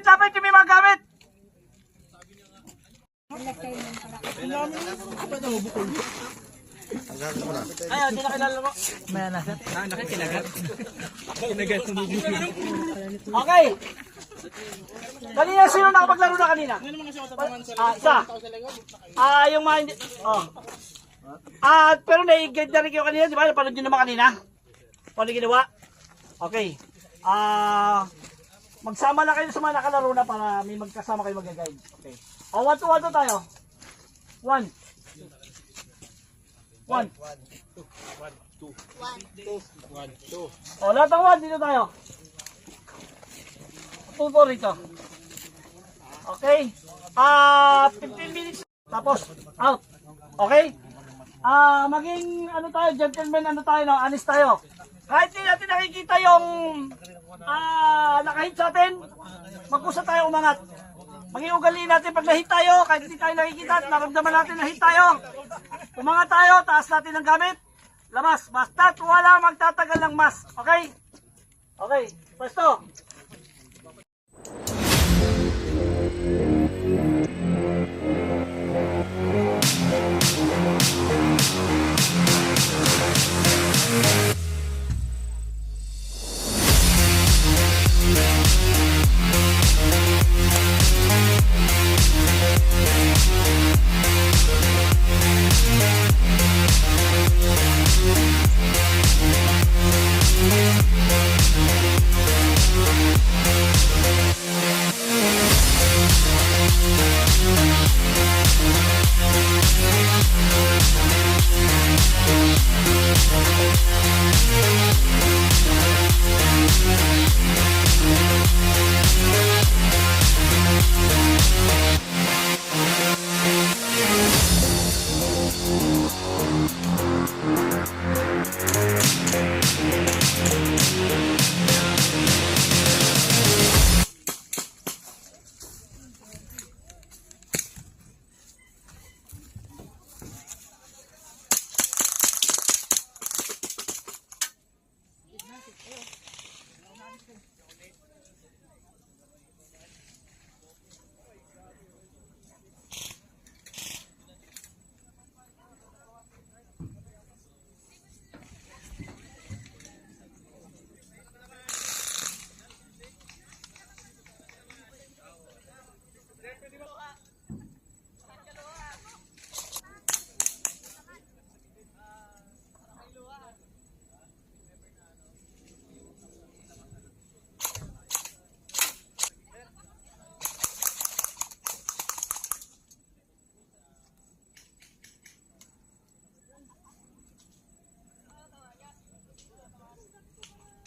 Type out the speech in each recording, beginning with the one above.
lapit yung may mga gamit. Ay, hindi na kilala mo. May nasa. Nakakinagat. Okay. Kanina, sino nakapaglaro na kanina? Isa. Yung mga hindi. Pero nai-guide na rin kayo kanina, di ba? Napanood nyo naman kanina? Paano ginawa? Okay. Magsama na kayo sa mga nakalaro na para may magkasama kayo mag-guide. Okay. 1 to 1 tayo. 1. 1. 1, 2. Lahat ng 1 dito tayo. 2 po rito. Okay. 15 minutes. Tapos, out. Okay. Maging ano tayo, gentleman, ano tayo, no? Honest tayo. Kahit hindi natin nakikita yung nakahit sa atin, magkusa tayo umangat. Maging ugaliin natin pag nahit tayo, kahit hindi tayo nakikita at naramdaman natin nahit tayo. Umangat tayo, taas natin ang gamit, labas. Basta't wala magtatagal ng mas. Okay? Okay, pwesto.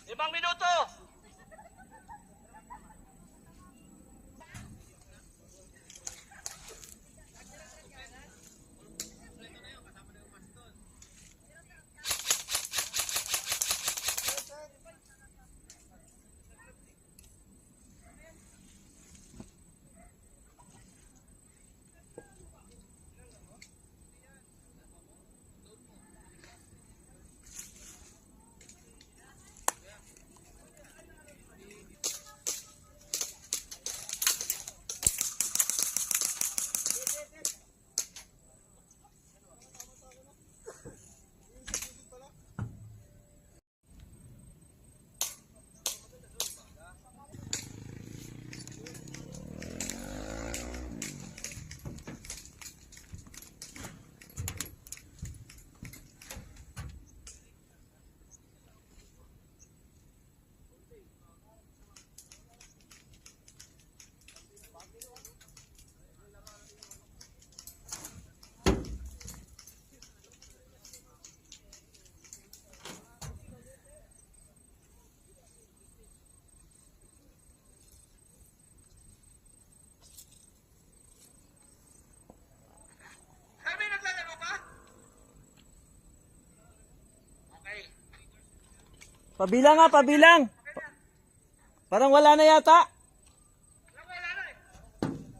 Limang minuto. Pabilang nga, pabilang. Parang wala na yata.